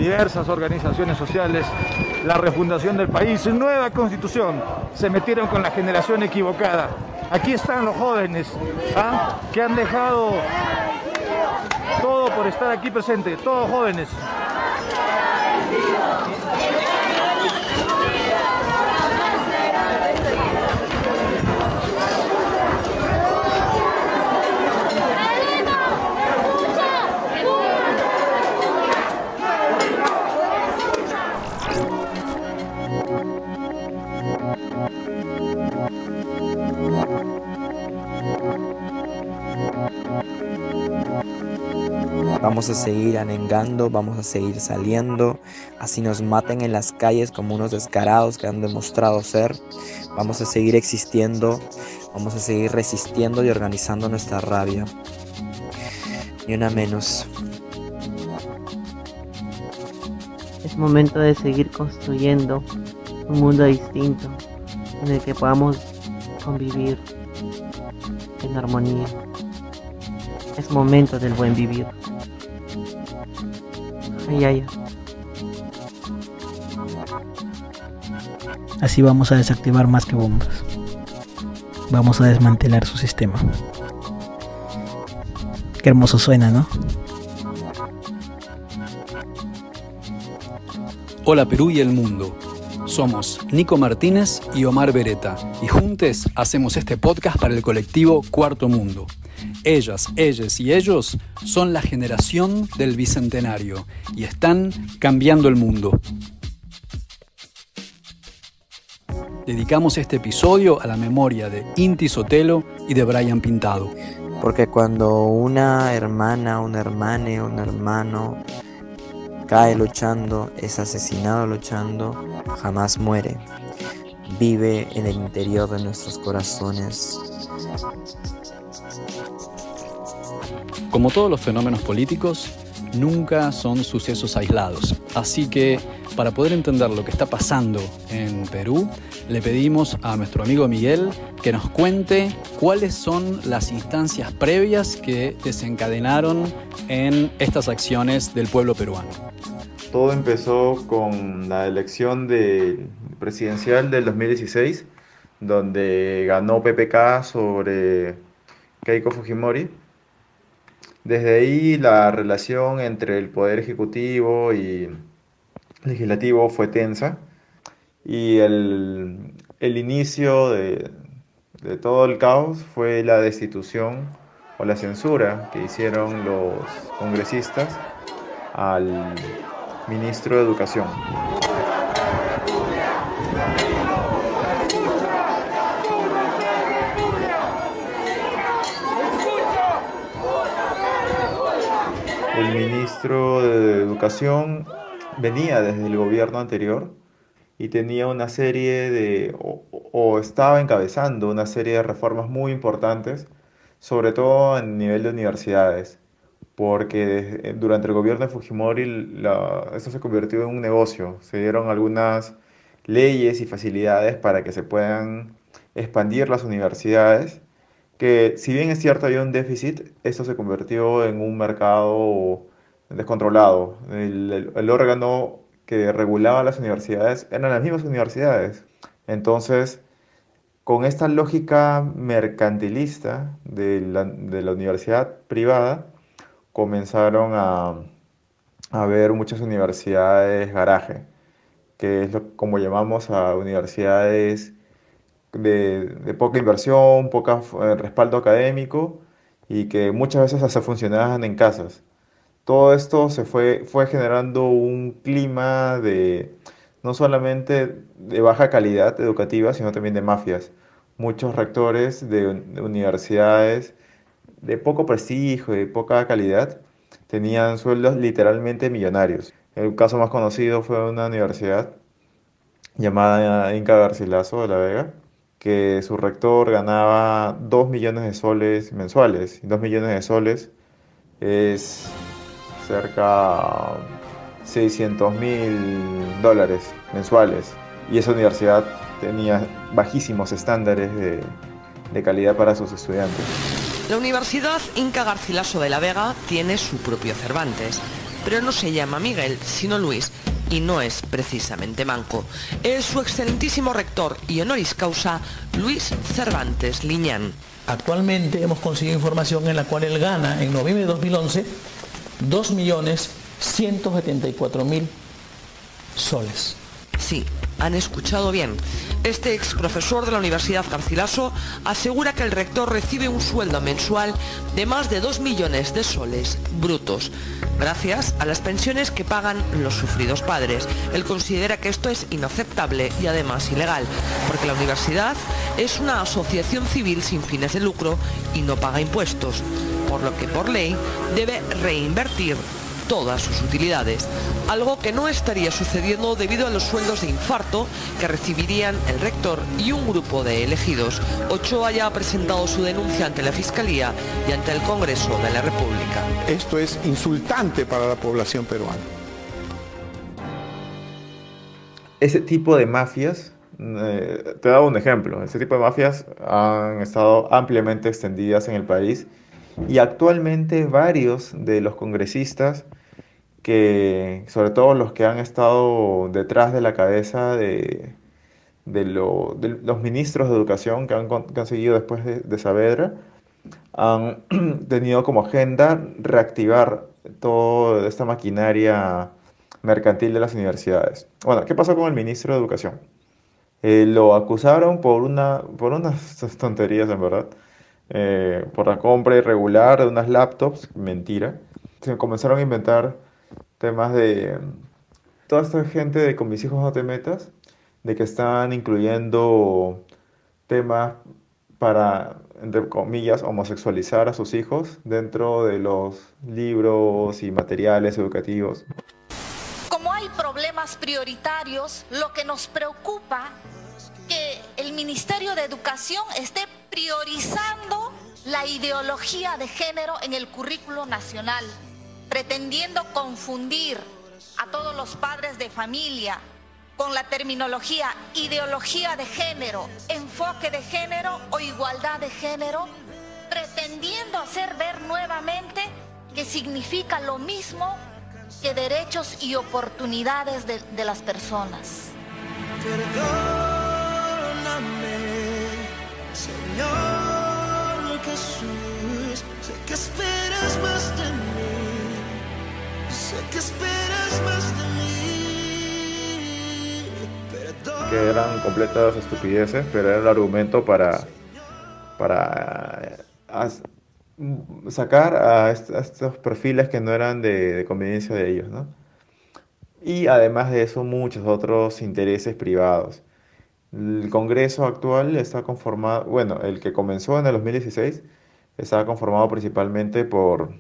diversas organizaciones sociales, la refundación del país, nueva constitución. Se metieron con la generación equivocada. Aquí están los jóvenes, que han dejado todo por estar aquí presentes, todos jóvenes. Vamos a seguir anengando, vamos a seguir saliendo, así nos maten en las calles como unos descarados que han demostrado ser. Vamos a seguir existiendo, vamos a seguir resistiendo y organizando nuestra rabia. Ni una menos. Es momento de seguir construyendo un mundo distinto en el que podamos convivir en armonía. Es momento del buen vivir. Ay, ay, ay. Así vamos a desactivar más que bombas. Vamos a desmantelar su sistema. Qué hermoso suena, ¿no? Hola Perú y el mundo. Somos Nico Martínez y Omar Beretta y juntos hacemos este podcast para el colectivo Cuarto Mundo. Ellas, ellos y ellos son la generación del bicentenario y están cambiando el mundo. Dedicamos este episodio a la memoria de Inti Sotelo y de Brian Pintado. Porque cuando una hermana, un hermane, un hermano cae luchando, es asesinado luchando, jamás muere. Vive en el interior de nuestros corazones. Como todos los fenómenos políticos, nunca son sucesos aislados. Así que, para poder entender lo que está pasando en Perú, le pedimos a nuestro amigo Miguel que nos cuente cuáles son las instancias previas que desencadenaron en estas acciones del pueblo peruano. Todo empezó con la elección presidencial del 2016, donde ganó PPK sobre Keiko Fujimori. Desde ahí la relación entre el Poder Ejecutivo y Legislativo fue tensa y el inicio de todo el caos fue la destitución o la censura que hicieron los congresistas al ministro de Educación. El ministro de Educación venía desde el gobierno anterior y tenía una serie o estaba encabezando una serie de reformas muy importantes, sobre todo en nivel de universidades, porque durante el gobierno de Fujimori eso se convirtió en un negocio. Se dieron algunas leyes y facilidades para que se puedan expandir las universidades, que si bien es cierto había un déficit, esto se convirtió en un mercado descontrolado. El órgano que regulaba las universidades eran las mismas universidades. Entonces, con esta lógica mercantilista de la universidad privada, comenzaron a haber muchas universidades garaje, que es como llamamos a universidades de poca inversión, poco respaldo académico y que muchas veces hasta funcionaban en casas. Todo esto fue generando un clima no solamente de baja calidad educativa, sino también de mafias. Muchos rectores de universidades de poco prestigio, de poca calidad, tenían sueldos literalmente millonarios. El caso más conocido fue una universidad llamada Inca Garcilaso de la Vega, que su rector ganaba 2 millones de soles mensuales. 2 millones de soles es cerca de $600.000 mensuales. Y esa universidad tenía bajísimos estándares de calidad para sus estudiantes. La Universidad Inca Garcilaso de la Vega tiene su propio Cervantes. pero no se llama Miguel, sino Luis, y no es precisamente manco. Es su excelentísimo rector y honoris causa, Luis Cervantes Liñán. Actualmente hemos conseguido información en la cual él gana, en noviembre de 2011, 2.174.000 soles. Sí, han escuchado bien. Este ex profesor de la Universidad Garcilaso asegura que el rector recibe un sueldo mensual de más de 2 millones de soles brutos, gracias a las pensiones que pagan los sufridos padres. Él considera que esto es inaceptable y además ilegal, porque la universidad es una asociación civil sin fines de lucro y no paga impuestos, por lo que por ley debe reinvertir todas sus utilidades, algo que no estaría sucediendo debido a los sueldos de infarto que recibirían el rector y un grupo de elegidos. Ochoa ya ha presentado su denuncia ante la Fiscalía y ante el Congreso de la República. Esto es insultante para la población peruana. Ese tipo de mafias, te he dado un ejemplo, ese tipo de mafias han estado ampliamente extendidas en el país y actualmente varios de los congresistas sobre todo los que han estado detrás de la cabeza de los ministros de educación que han seguido después de Saavedra, han tenido como agenda reactivar toda esta maquinaria mercantil de las universidades. Bueno, ¿qué pasó con el ministro de Educación? Lo acusaron por unas tonterías, en verdad, por la compra irregular de unas laptops, mentira. Se comenzaron a inventar temas de toda esta gente de Con mis hijos no te metas, de que están incluyendo temas para, entre comillas, homosexualizar a sus hijos dentro de los libros y materiales educativos. Como hay problemas prioritarios, lo que nos preocupa es que el Ministerio de Educación esté priorizando la ideología de género en el currículo nacional, pretendiendo confundir a todos los padres de familia con la terminología ideología de género, enfoque de género o igualdad de género, pretendiendo hacer ver nuevamente que significa lo mismo que derechos y oportunidades de las personas. Perdóname, Señor Jesús, sé que esperas más de mí. Sé que esperas más de mí. Que eran completas estupideces, pero era el argumento para sacar a estos perfiles que no eran de conveniencia de ellos, ¿no? Y además de eso, muchos otros intereses privados. El Congreso actual está conformado, bueno, el que comenzó en el 2016, estaba conformado principalmente por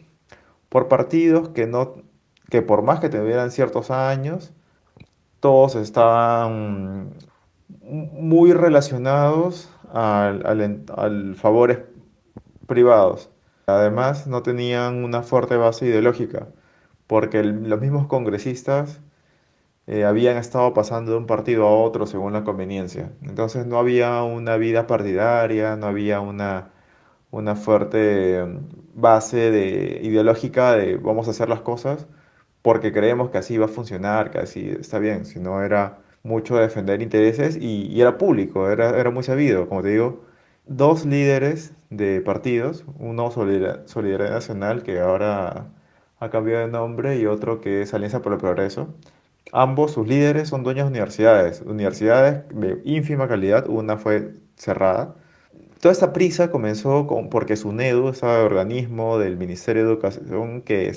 partidos que por más que tuvieran ciertos años, todos estaban muy relacionados al favores privados. Además, no tenían una fuerte base ideológica, porque los mismos congresistas habían estado pasando de un partido a otro según la conveniencia. Entonces no había una vida partidaria, no había una fuerte base ideológica de vamos a hacer las cosas porque creemos que así va a funcionar, que así está bien, sino era mucho defender intereses y era público, era muy sabido, como te digo, dos líderes de partidos, uno Solidaridad Nacional, que ahora ha cambiado de nombre, y otro que es Alianza por el Progreso. Ambos, sus líderes, son dueños de universidades de ínfima calidad, una fue cerrada. Toda esta prisa comenzó porque SUNEDU, ese organismo del Ministerio de Educación que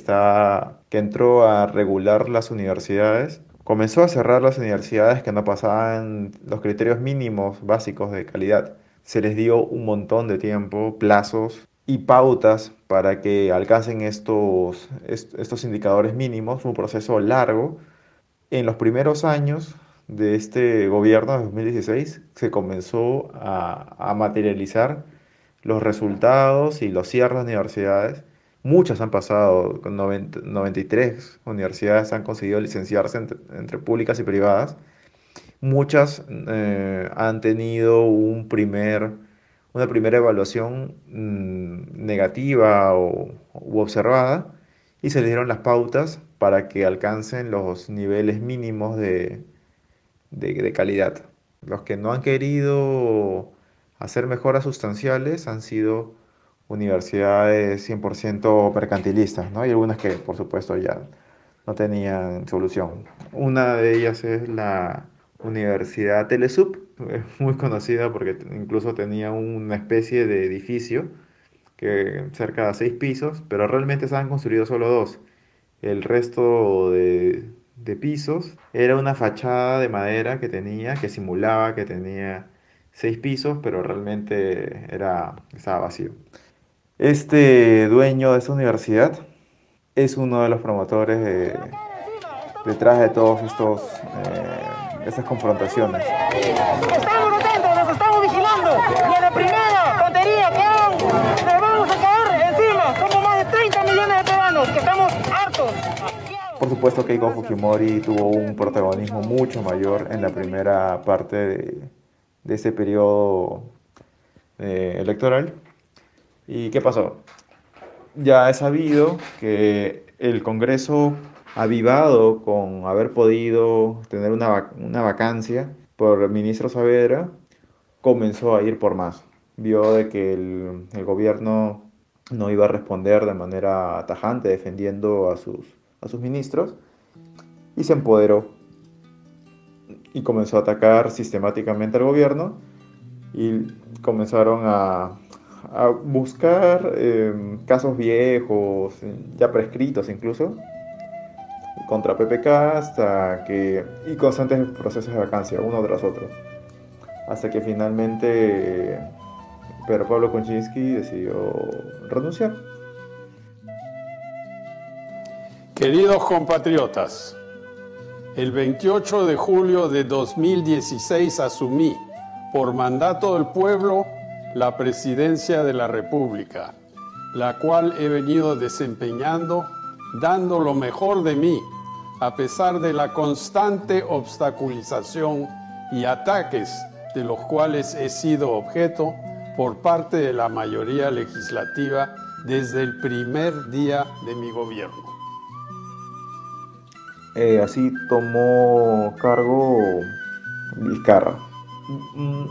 entró a regular las universidades, comenzó a cerrar las universidades que no pasaban los criterios mínimos básicos de calidad. Se les dio un montón de tiempo, plazos y pautas para que alcancen estos indicadores mínimos. Fue un proceso largo. En los primeros años de este gobierno de 2016 se comenzó a materializar los resultados y los cierres de universidades. Muchas han pasado, 93 universidades han conseguido licenciarse entre públicas y privadas. Muchas han tenido una primera evaluación negativa u observada, y se les dieron las pautas para que alcancen los niveles mínimos de calidad. Los que no han querido hacer mejoras sustanciales han sido universidades 100% mercantilistas, ¿no? Y algunas que, por supuesto, ya no tenían solución. Una de ellas es la Universidad Telesup, muy conocida porque incluso tenía una especie de edificio que cerca de 6 pisos, pero realmente se han construido solo 2. El resto de pisos era una fachada de madera que simulaba que tenía 6 pisos, pero realmente estaba vacío. Este dueño de esta universidad es uno de los promotores detrás de todos estas confrontaciones. Estamos atentos, nos estamos vigilando. Y a la primera tontería que hagan, les vamos a caer encima. Somos más de 30 millones de peruanos que estamos hartos. Por supuesto, Keiko Fujimori tuvo un protagonismo mucho mayor en la primera parte de ese periodo electoral. ¿Y qué pasó? Ya es sabido que el Congreso, avivado con haber podido tener una vacancia por el ministro Saavedra, comenzó a ir por más. Vio de que el gobierno no iba a responder de manera tajante defendiendo a sus ministros, y se empoderó y comenzó a atacar sistemáticamente al gobierno, y comenzaron a buscar casos viejos, ya prescritos incluso, contra PPK, y constantes procesos de vacancia, uno tras otro, hasta que finalmente Pedro Pablo Kuczynski decidió renunciar. Queridos compatriotas, el 28 de julio de 2016 asumí, por mandato del pueblo, la presidencia de la República, la cual he venido desempeñando, dando lo mejor de mí, a pesar de la constante obstaculización y ataques de los cuales he sido objeto por parte de la mayoría legislativa desde el primer día de mi gobierno. Así tomó cargo Vizcarra.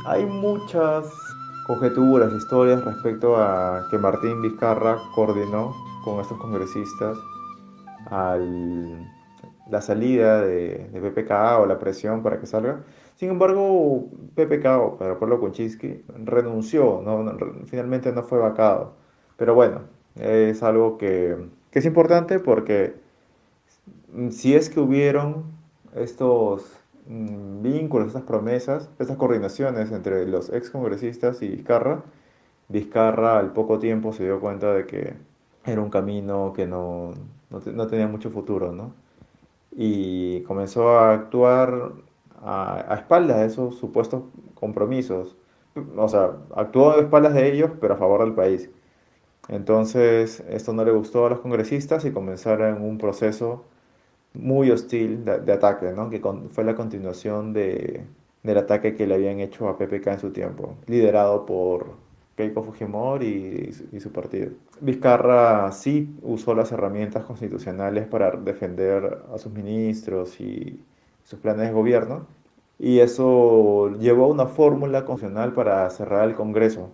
Hay muchas conjeturas, historias respecto a que Martín Vizcarra coordinó con estos congresistas la salida de PPK o la presión para que salga. Sin embargo, PPK, o Pedro Pablo Kuczynski, renunció, finalmente no fue vacado. Pero bueno, es algo que es importante, porque si es que hubieron estos vínculos, estas promesas, estas coordinaciones entre los excongresistas y Vizcarra al poco tiempo se dio cuenta de que era un camino que no tenía mucho futuro, ¿no? Y comenzó a actuar a espaldas de esos supuestos compromisos. O sea, actuó a espaldas de ellos, pero a favor del país. Entonces, esto no le gustó a los congresistas y comenzaron un proceso muy hostil de ataque, ¿no? Que fue la continuación del ataque que le habían hecho a PPK en su tiempo, liderado por Keiko Fujimori y su partido. Vizcarra sí usó las herramientas constitucionales para defender a sus ministros y sus planes de gobierno, y eso llevó a una fórmula constitucional para cerrar el Congreso,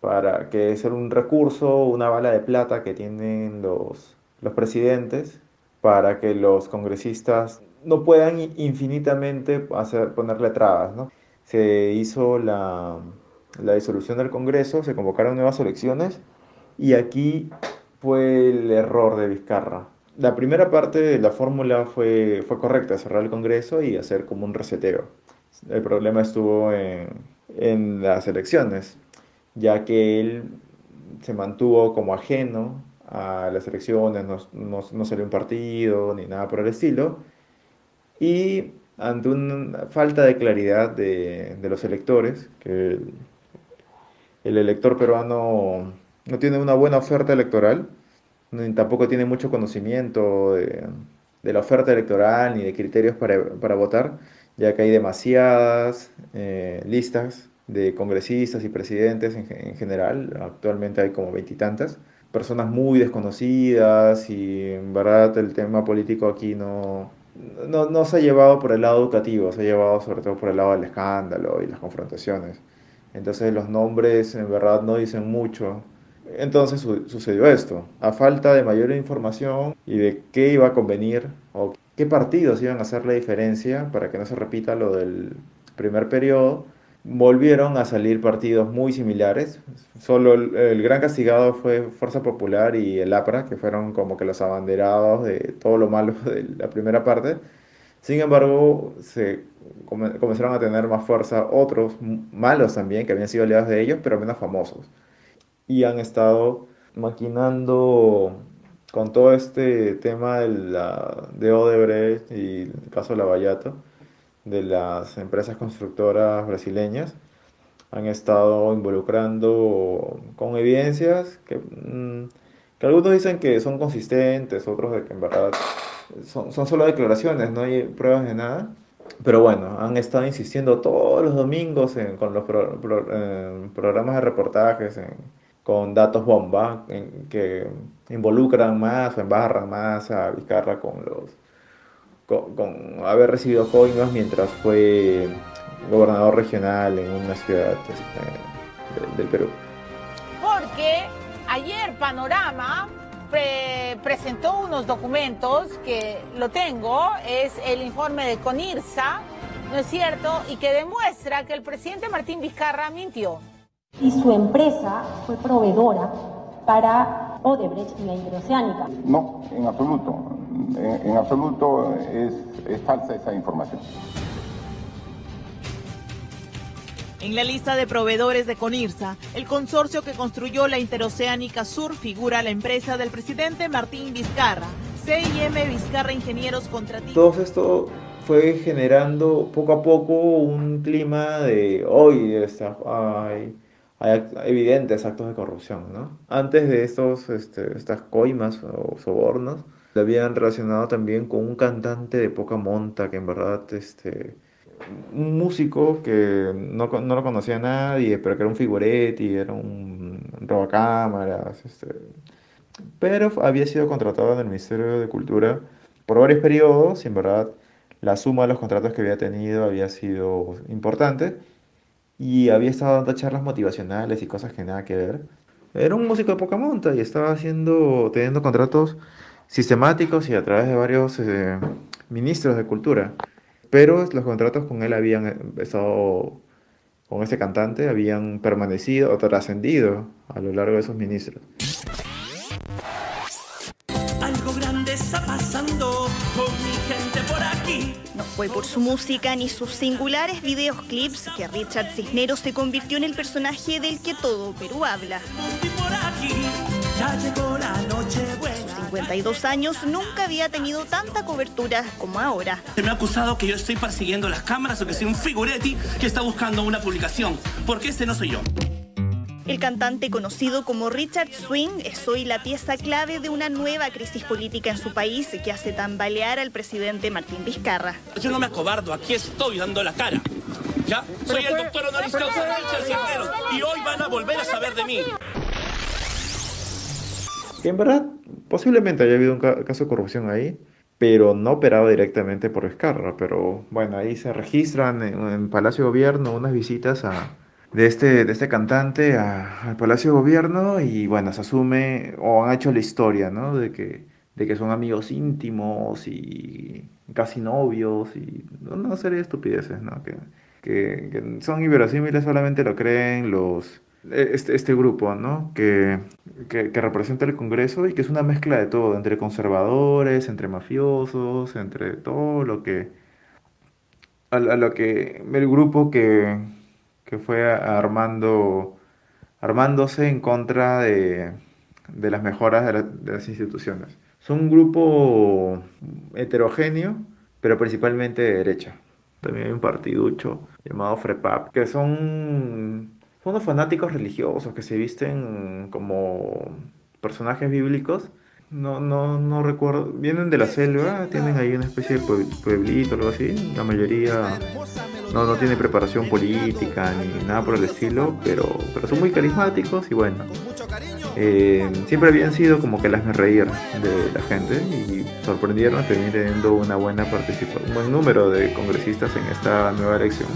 para que es un recurso, una bala de plata que tienen los presidentes, para que los congresistas no puedan infinitamente ponerle trabas, ¿no? Se hizo la disolución del Congreso, se convocaron nuevas elecciones, y aquí fue el error de Vizcarra. La primera parte de la fórmula fue correcta, cerrar el Congreso y hacer como un reseteo. El problema estuvo en las elecciones, ya que él se mantuvo como ajeno a las elecciones, no salió un partido ni nada por el estilo, y ante una falta de claridad de los electores, que el elector peruano no tiene una buena oferta electoral, ni tampoco tiene mucho conocimiento de la oferta electoral ni de criterios para votar, ya que hay demasiadas listas de congresistas y presidentes en general. Actualmente hay como 20 y tantas. personas muy desconocidas y en verdad el tema político aquí no se ha llevado por el lado educativo, se ha llevado sobre todo por el lado del escándalo y las confrontaciones. Entonces los nombres en verdad no dicen mucho. Entonces sucedió esto. A falta de mayor información y de qué iba a convenir o qué partidos iban a hacer la diferencia para que no se repita lo del primer periodo, volvieron a salir partidos muy similares. Solo el gran castigado fue Fuerza Popular y el APRA, que fueron como que los abanderados de todo lo malo de la primera parte. Sin embargo, comenzaron a tener más fuerza otros malos también, que habían sido aliados de ellos, pero menos famosos. Y han estado maquinando con todo este tema de Odebrecht y el caso Lavallato, de las empresas constructoras brasileñas. Han estado involucrando con evidencias que algunos dicen que son consistentes, otros de que en verdad son solo declaraciones, no hay pruebas de nada. Pero bueno, han estado insistiendo todos los domingos con los programas de reportajes, con datos bomba, que involucran más o embarran más a Vizcarra con haber recibido coimas mientras fue gobernador regional en una ciudad del Perú. Porque ayer Panorama presentó unos documentos que lo tengo, es el informe de CONIRSA, ¿no es cierto? Y que demuestra que el presidente Martín Vizcarra mintió. Y su empresa fue proveedora para Odebrecht y la Interoceánica. No, en absoluto. En absoluto es falsa esa información. En la lista de proveedores de CONIRSA, el consorcio que construyó la Interoceánica Sur figura la empresa del presidente Martín Vizcarra, C&M Vizcarra Ingenieros Contratistas. Todo esto fue generando poco a poco un clima de hoy hay evidentes actos de corrupción, ¿no? Antes de estas coimas o sobornos, lo habían relacionado también con un cantante de poca monta que en verdad un músico que no lo conocía nadie, pero que era un figuretti, era un robacámaras, pero había sido contratado en el Ministerio de Cultura por varios periodos y en verdad la suma de los contratos que había tenido había sido importante y había estado dando charlas motivacionales y cosas que nada que ver. Era un músico de poca monta y estaba teniendo contratos sistemáticos y a través de varios ministros de cultura. Pero los contratos con él habían estado, con este cantante, habían permanecido o trascendido a lo largo de esos ministros. Algo grande está pasando con mi gente por aquí. No fue por su música ni sus singulares videoclips que Richard Cisneros se convirtió en el personaje del que todo Perú habla. Ya llegó la noche buena. A sus 52 años nunca había tenido tanta cobertura como ahora. Se me ha acusado que yo estoy persiguiendo las cámaras o que soy un figuretti que está buscando una publicación, porque ese no soy yo. El cantante conocido como Richard Swing es hoy la pieza clave de una nueva crisis política en su país que hace tambalear al presidente Martín Vizcarra. Yo no me acobardo, aquí estoy dando la cara. ¿Ya? Soy el doctor honoris causa Richard Cisneros y hoy van a volver a saber de mí. Que en verdad posiblemente haya habido un caso de corrupción ahí, pero no operado directamente por Vizcarra. Pero bueno, ahí se registran en Palacio de Gobierno unas visitas de este cantante al Palacio de Gobierno y bueno, se asume o han hecho la historia, ¿no? de que son amigos íntimos y casi novios y una serie de estupideces, ¿no? que son inverosímiles, solamente lo creen este grupo, ¿no? que representa el Congreso y que es una mezcla de todo, entre conservadores, entre mafiosos, entre todo lo que el grupo que fue armándose en contra de las mejoras de las instituciones. Son un grupo heterogéneo, pero principalmente de derecha. También hay un partiducho llamado FREPAP, que son unos fanáticos religiosos que se visten como personajes bíblicos. No recuerdo, vienen de la selva, tienen ahí una especie de pueblito o algo así. La mayoría no tiene preparación política ni nada por el estilo, pero son muy carismáticos y bueno. siempre habían sido como que las reír de la gente y sorprendieron teniendo una buena participación, un buen número de congresistas en esta nueva elección.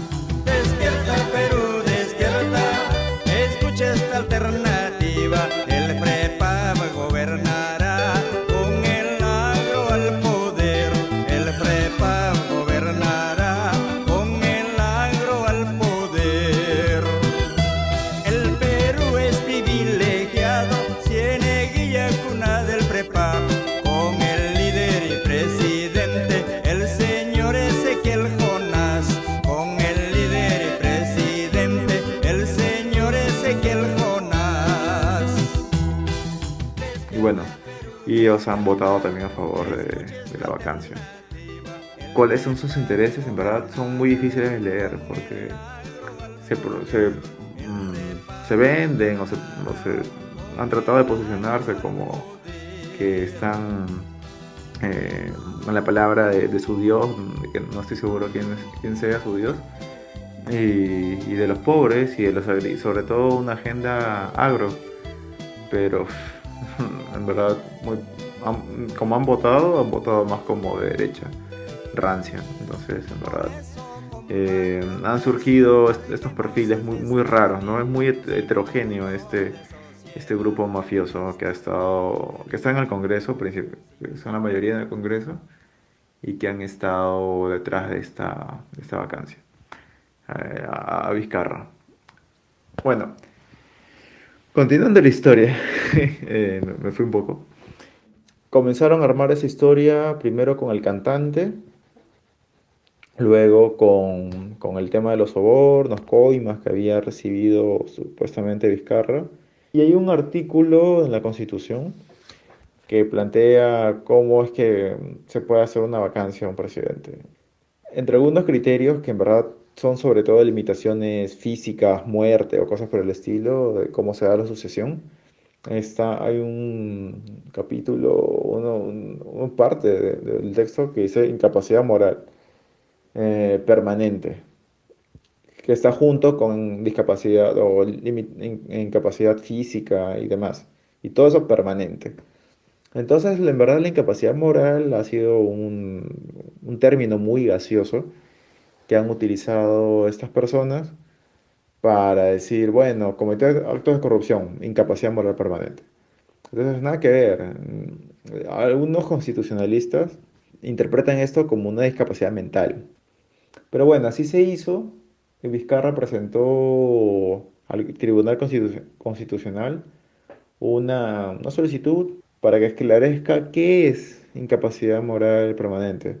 Despierta Perú, despierta, escucha esta alternativa, el prepago gobernará con el agro al poder, el prepago gobernará con el agro al poder. El Perú es privilegiado, Cieneguilla cuna del prepago, con el líder y presidente, el señor Ezequiel Jonás, con el líder y presidente, el señor Ezequiel Jonás. Y bueno, y ellos han votado también a favor de la vacancia. ¿Cuáles son sus intereses? En verdad son muy difíciles de leer porque se venden o se han tratado de posicionarse como que están con la palabra de su Dios, que no estoy seguro quién sea su Dios, y de los pobres y de los sobre todo una agenda agro, pero en verdad como han votado más como de derecha, rancia. Entonces en verdad han surgido estos perfiles muy raros, ¿no? Es muy heterogéneo este grupo mafioso que está en el Congreso, son la mayoría en el Congreso, y que han estado detrás de esta vacancia, a Vizcarra. Bueno, continuando la historia, me fui un poco. Comenzaron a armar esa historia primero con el cantante, luego con el tema de los sobornos, coimas que había recibido supuestamente Vizcarra. Y hay un artículo en la Constitución que plantea cómo es que se puede hacer una vacancia a un presidente. Entre algunos criterios que en verdad son sobre todo limitaciones físicas, muerte o cosas por el estilo, de cómo se da la sucesión, hay un capítulo, una parte del texto que dice incapacidad moral permanente, que está junto con discapacidad o incapacidad física y demás, y todo eso permanente. Entonces, en verdad, la incapacidad moral ha sido un término muy gaseoso que han utilizado estas personas para decir, bueno, cometer actos de corrupción, incapacidad moral permanente. Entonces, nada que ver. Algunos constitucionalistas interpretan esto como una discapacidad mental. Pero bueno, así se hizo. Vizcarra presentó al Tribunal Constitucional una solicitud para que esclarezca qué es incapacidad moral permanente.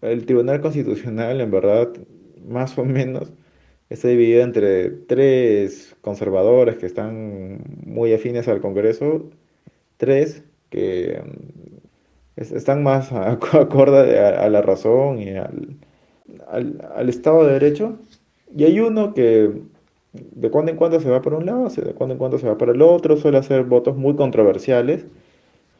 El Tribunal Constitucional, en verdad, más o menos, está dividido entre 3 conservadores que están muy afines al Congreso, 3 que están más acorde a la razón y al Estado de Derecho, y hay uno que de cuando en cuando se va por un lado, de cuando en cuando se va por el otro, suele hacer votos muy controversiales.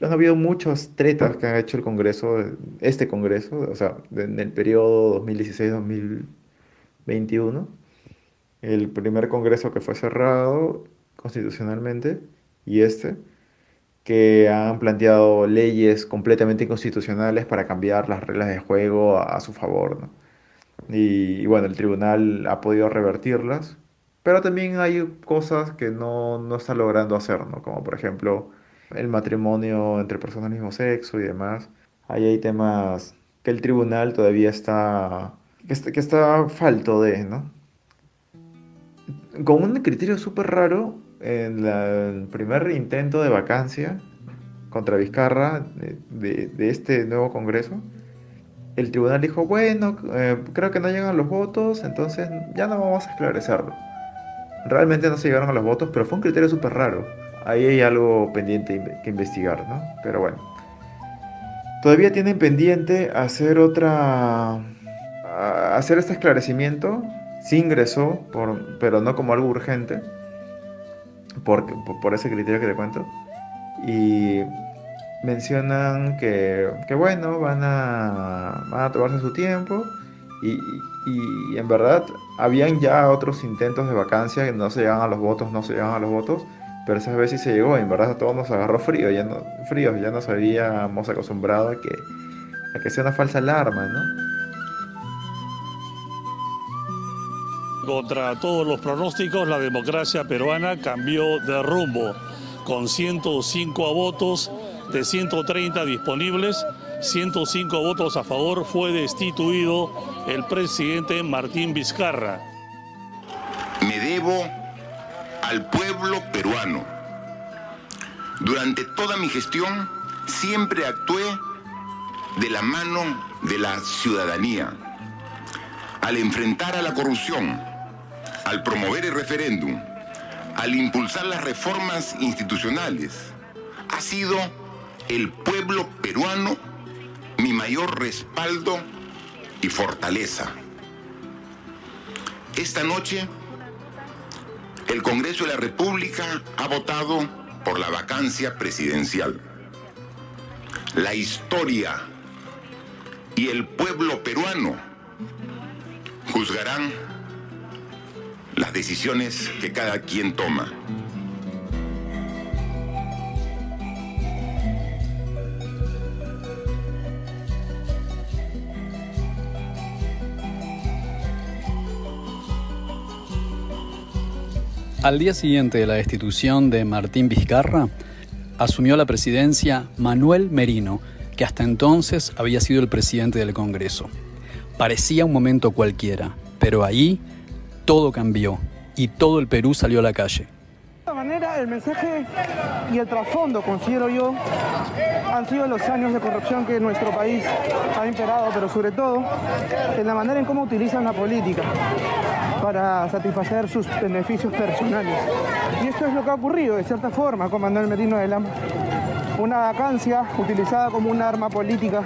Han habido muchas tretas que ha hecho el Congreso, este Congreso, o sea, en el periodo 2016-2021, el primer Congreso que fue cerrado constitucionalmente, y que han planteado leyes completamente inconstitucionales para cambiar las reglas de juego a su favor, ¿no? Y bueno, el tribunal ha podido revertirlas, pero también hay cosas que no está logrando hacer, ¿no? Como por ejemplo el matrimonio entre personas del mismo sexo y demás. Ahí hay temas que el tribunal todavía está falto de, ¿no? Con un criterio súper raro, en el primer intento de vacancia contra Vizcarra de este nuevo Congreso, el tribunal dijo, bueno, creo que no llegan los votos, entonces ya no vamos a esclarecerlo. Realmente no se llegaron a los votos, pero fue un criterio súper raro. Ahí hay algo pendiente que investigar, ¿no? Pero bueno. Todavía tienen pendiente hacer este esclarecimiento. Sí ingresó, pero no como algo urgente, por ese criterio que te cuento. Y mencionan que bueno, van a tomarse su tiempo, y en verdad habían ya otros intentos de vacancia que no se llegaban a los votos, pero esa vez sí se llegó, en verdad a todos nos agarró frío, fríos, ya nos habíamos acostumbrado a que sea una falsa alarma, ¿no? Contra todos los pronósticos, la democracia peruana cambió de rumbo. Con 105 votos de 130 disponibles, 105 votos a favor, fue destituido el presidente Martín Vizcarra. Me debo al pueblo peruano. Durante toda mi gestión siempre actué de la mano de la ciudadanía. Al enfrentar a la corrupción, al promover el referéndum, al impulsar las reformas institucionales, ha sido el pueblo peruano mi mayor respaldo y fortaleza. Esta noche, el Congreso de la República ha votado por la vacancia presidencial. La historia y el pueblo peruano juzgarán las decisiones que cada quien toma. Al día siguiente de la destitución de Martín Vizcarra, asumió la presidencia Manuel Merino, que hasta entonces había sido el presidente del Congreso. Parecía un momento cualquiera, pero ahí todo cambió y todo el Perú salió a la calle. De esta manera, el mensaje y el trasfondo, considero yo, han sido los años de corrupción que nuestro país ha imperado, pero sobre todo en la manera en cómo utilizan la política para satisfacer sus beneficios personales. Y esto es lo que ha ocurrido, de cierta forma, con Manuel Merino de Lama. Una vacancia utilizada como un arma política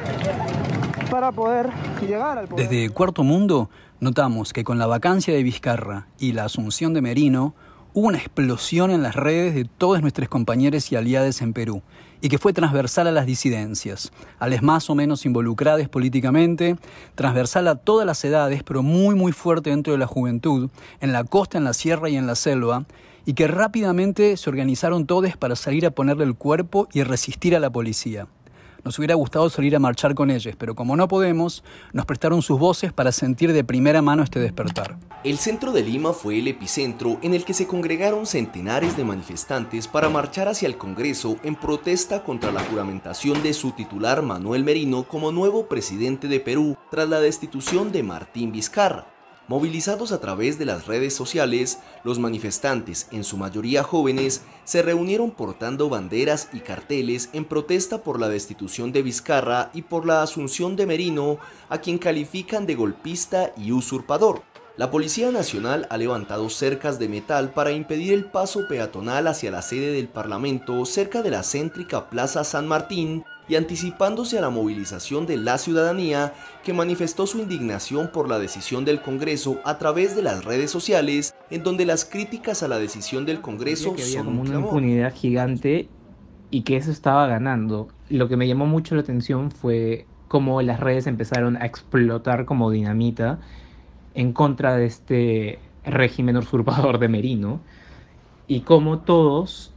para poder llegar al poder. Desde Cuarto Mundo notamos que con la vacancia de Vizcarra y la asunción de Merino, hubo una explosión en las redes de todos nuestros compañeros y aliados en Perú, y que fue transversal a las disidencias, a las más o menos involucradas políticamente, transversal a todas las edades, pero muy fuerte dentro de la juventud, en la costa, en la sierra y en la selva, y que rápidamente se organizaron todos para salir a ponerle el cuerpo y resistir a la policía. Nos hubiera gustado salir a marchar con ellos, pero como no podemos, nos prestaron sus voces para sentir de primera mano este despertar. El centro de Lima fue el epicentro en el que se congregaron centenares de manifestantes para marchar hacia el Congreso en protesta contra la juramentación de su titular Manuel Merino como nuevo presidente de Perú tras la destitución de Martín Vizcarra. Movilizados a través de las redes sociales, los manifestantes, en su mayoría jóvenes, se reunieron portando banderas y carteles en protesta por la destitución de Vizcarra y por la asunción de Merino, a quien califican de golpista y usurpador. La Policía Nacional ha levantado cercas de metal para impedir el paso peatonal hacia la sede del Parlamento cerca de la céntrica Plaza San Martín, y anticipándose a la movilización de la ciudadanía que manifestó su indignación por la decisión del Congreso a través de las redes sociales, en donde las críticas a la decisión del Congreso que había son como un una clamor. impunidad gigante y que eso estaba ganando. Lo que me llamó mucho la atención fue cómo las redes empezaron a explotar como dinamita en contra de este régimen usurpador de Merino, y cómo todos,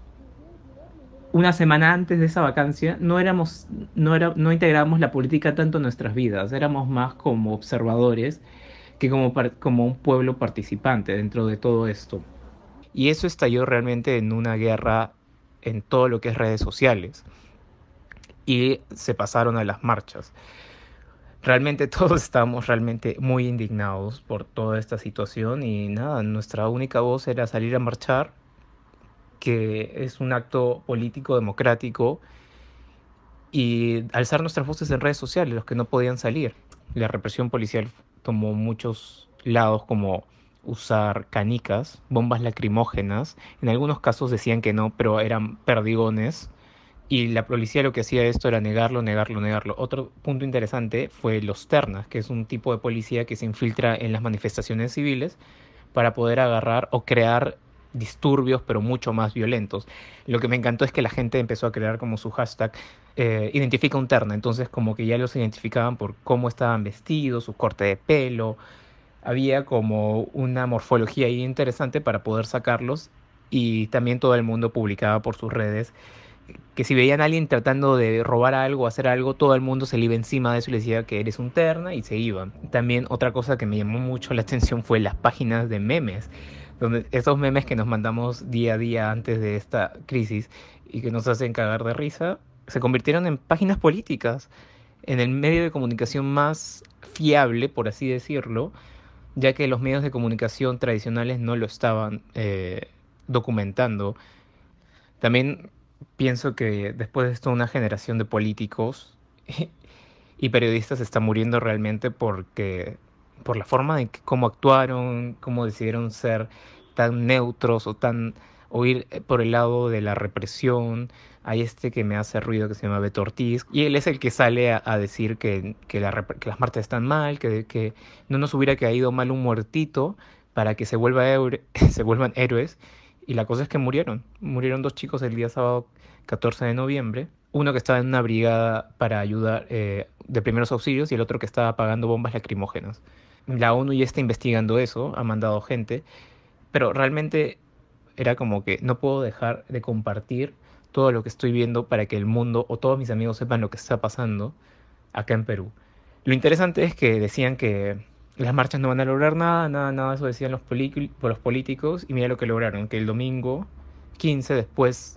una semana antes de esa vacancia, no integrábamos la política tanto en nuestras vidas, éramos más como observadores que como un pueblo participante dentro de todo esto. Y eso estalló realmente en una guerra en todo lo que es redes sociales, y se pasaron a las marchas. Realmente todos estamos realmente muy indignados por toda esta situación, y nada, nuestra única voz era salir a marchar, que es un acto político democrático, y alzar nuestras voces en redes sociales, los que no podían salir. La represión policial tomó muchos lados, como usar canicas, bombas lacrimógenas. En algunos casos decían que no, pero eran perdigones, y la policía lo que hacía esto era negarlo. Otro punto interesante fue los ternas, que es un tipo de policía que se infiltra en las manifestaciones civiles para poder agarrar o crear disturbios, pero mucho más violentos. Lo que me encantó es que la gente empezó a crear como su hashtag identifica un terna, entonces como que ya los identificaban por cómo estaban vestidos, su corte de pelo. Había como una morfología ahí interesante para poder sacarlos y también todo el mundo publicaba por sus redes que si veían a alguien tratando de robar algo, hacer algo, todo el mundo se le iba encima de eso y le decía que eres un terna y se iban. También otra cosa que me llamó mucho la atención fue las páginas de memes, donde esos memes que nos mandamos día a día antes de esta crisis y que nos hacen cagar de risa, se convirtieron en páginas políticas, en el medio de comunicación más fiable, por así decirlo, ya que los medios de comunicación tradicionales no lo estaban documentando. También pienso que después de esto una generación de políticos y periodistas está muriendo realmente por la forma de cómo actuaron, cómo decidieron ser tan neutros o ir por el lado de la represión. Hay que me hace ruido que se llama Beto Ortiz, y él es el que sale a decir que las marchas están mal, que no nos hubiera caído mal un muertito para que se vuelvan héroes. Y la cosa es que murieron 2 chicos el día sábado 14 de noviembre, uno que estaba en una brigada para ayudar de primeros auxilios y el otro que estaba apagando bombas lacrimógenas. La ONU ya está investigando eso, ha mandado gente, pero realmente era como que no puedo dejar de compartir todo lo que estoy viendo para que el mundo o todos mis amigos sepan lo que está pasando acá en Perú. Lo interesante es que decían que las marchas no van a lograr nada, eso decían los políticos, y mira lo que lograron, que el domingo 15,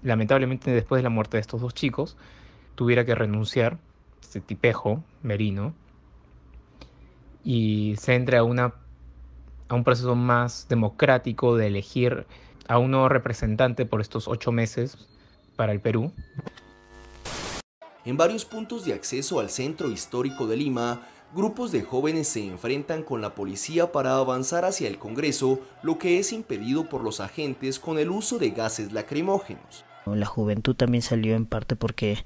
lamentablemente después de la muerte de estos 2 chicos, tuviera que renunciar, Tipejo, Merino, y se entre a un proceso más democrático de elegir a un nuevo representante por estos 8 meses para el Perú. En varios puntos de acceso al centro histórico de Lima, grupos de jóvenes se enfrentan con la policía para avanzar hacia el Congreso, lo que es impedido por los agentes con el uso de gases lacrimógenos. La juventud también salió en parte porque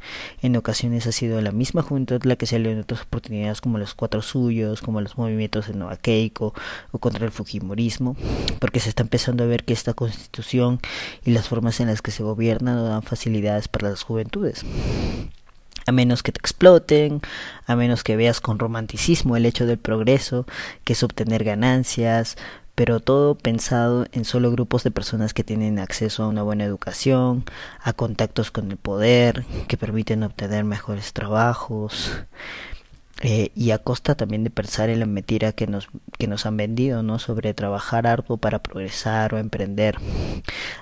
en ocasiones ha sido la misma juventud la que salió en otras oportunidades, como los Cuatro Suyos, como los movimientos de Nueva Keiko o contra el fujimorismo, porque se está empezando a ver que esta constitución y las formas en las que se gobierna no dan facilidades para las juventudes. A menos que te exploten, a menos que veas con romanticismo el hecho del progreso, que es obtener ganancias, pero todo pensado en solo grupos de personas que tienen acceso a una buena educación, a contactos con el poder, que permiten obtener mejores trabajos, y a costa también de pensar en la mentira que nos han vendido, ¿no? Sobre trabajar arduo para progresar o emprender,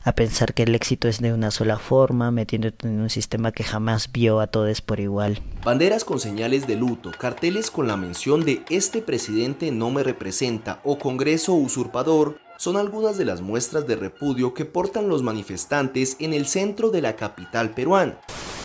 a pensar que el éxito es de una sola forma, metiéndote en un sistema que jamás vio a todos por igual. Banderas con señales de luto, carteles con la mención de "este presidente no me representa" o "Congreso usurpador" son algunas de las muestras de repudio que portan los manifestantes en el centro de la capital peruana.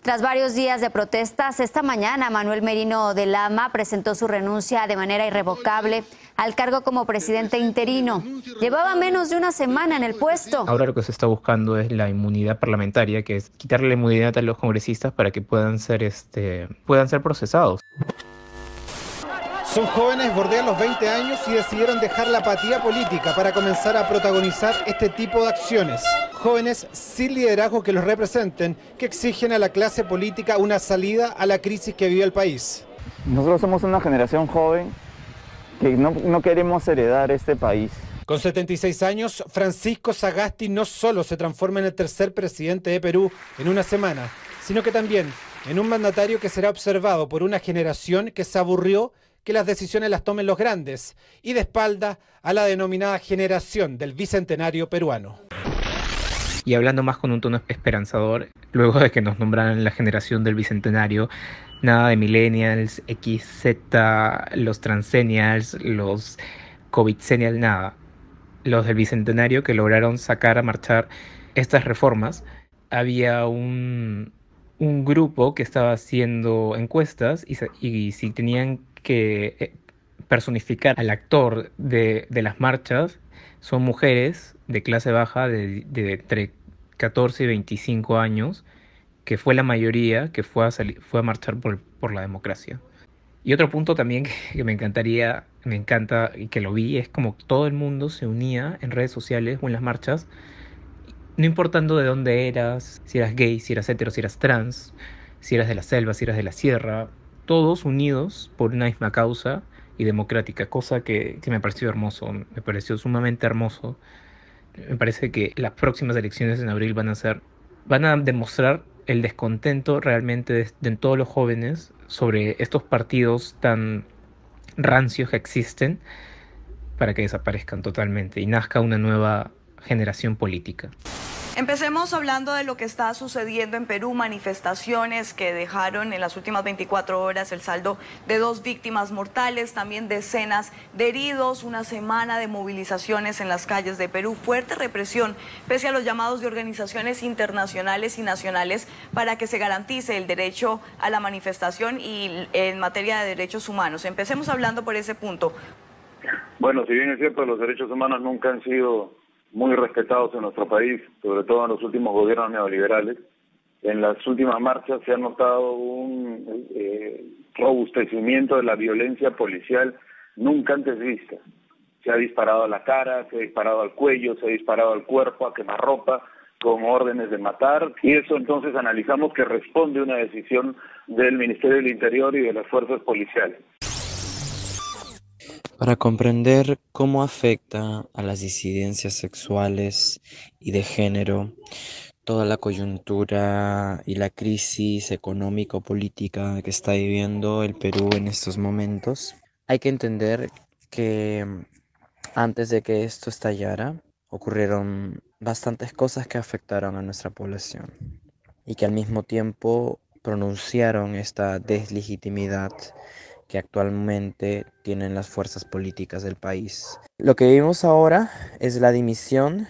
Tras varios días de protestas, esta mañana Manuel Merino de Lama presentó su renuncia de manera irrevocable al cargo como presidente interino. Llevaba menos de una semana en el puesto. Ahora lo que se está buscando es la inmunidad parlamentaria, que es quitarle la inmunidad a los congresistas para que puedan ser procesados. Son jóvenes, bordean los 20 años y decidieron dejar la apatía política para comenzar a protagonizar este tipo de acciones. Jóvenes sin liderazgo que los representen, que exigen a la clase política una salida a la crisis que vive el país. Nosotros somos una generación joven que no queremos heredar este país. Con 76 años, Francisco Sagasti no solo se transforma en el tercer presidente de Perú en una semana, sino que también en un mandatario que será observado por una generación que se aburrió que las decisiones las tomen los grandes, y de espalda a la denominada generación del bicentenario peruano. Y hablando más con un tono esperanzador, luego de que nos nombraran la generación del bicentenario, nada de millennials, XZ, los transcennials, los covidcennials, nada. Los del bicentenario que lograron sacar a marchar estas reformas. Había un grupo que estaba haciendo encuestas y si tenían que personificar al actor de las marchas, son mujeres de clase baja de entre 14 y 25 años, que fue la mayoría que fue a marchar por la democracia. Y otro punto también que me encanta y que lo vi, es como todo el mundo se unía en redes sociales o en las marchas, no importando de dónde eras, si eras gay, si eras hetero, si eras trans, si eras de la selva, si eras de la sierra, todos unidos por una misma causa y democrática, cosa que me pareció hermoso, me pareció sumamente hermoso Me parece que las próximas elecciones en abril van a demostrar el descontento realmente de todos los jóvenes sobre estos partidos tan rancios que existen, para que desaparezcan totalmente y nazca una nueva generación política. Empecemos hablando de lo que está sucediendo en Perú, manifestaciones que dejaron en las últimas 24 horas el saldo de 2 víctimas mortales, también decenas de heridos, una semana de movilizaciones en las calles de Perú, fuerte represión pese a los llamados de organizaciones internacionales y nacionales para que se garantice el derecho a la manifestación y en materia de derechos humanos. Empecemos hablando por ese punto. Bueno, si bien es cierto, los derechos humanos nunca han sido muy respetados en nuestro país, sobre todo en los últimos gobiernos neoliberales. En las últimas marchas se ha notado un robustecimiento de la violencia policial nunca antes vista. Se ha disparado a la cara, se ha disparado al cuello, se ha disparado al cuerpo, a quemarropa, con órdenes de matar, y eso entonces analizamos que responde a una decisión del Ministerio del Interior y de las fuerzas policiales. Para comprender cómo afecta a las disidencias sexuales y de género toda la coyuntura y la crisis económico-política que está viviendo el Perú en estos momentos, hay que entender que antes de que esto estallara, ocurrieron bastantes cosas que afectaron a nuestra población y que al mismo tiempo pronunciaron esta deslegitimidad que actualmente tienen las fuerzas políticas del país. Lo que vivimos ahora es la dimisión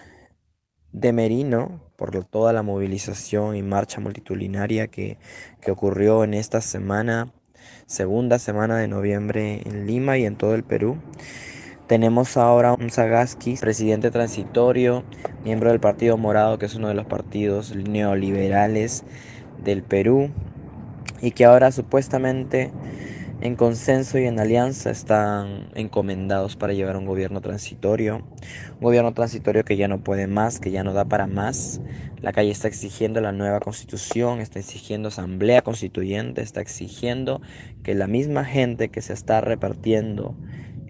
de Merino por toda la movilización y marcha multitudinaria que ocurrió en esta semana, segunda semana de noviembre en Lima y en todo el Perú. Tenemos ahora un Sagasti, presidente transitorio, miembro del Partido Morado, que es uno de los partidos neoliberales del Perú, y que ahora supuestamente en consenso y en alianza están encomendados para llevar un gobierno transitorio que ya no puede más, que ya no da para más. La calle está exigiendo la nueva constitución, está exigiendo asamblea constituyente, está exigiendo que la misma gente que se está repartiendo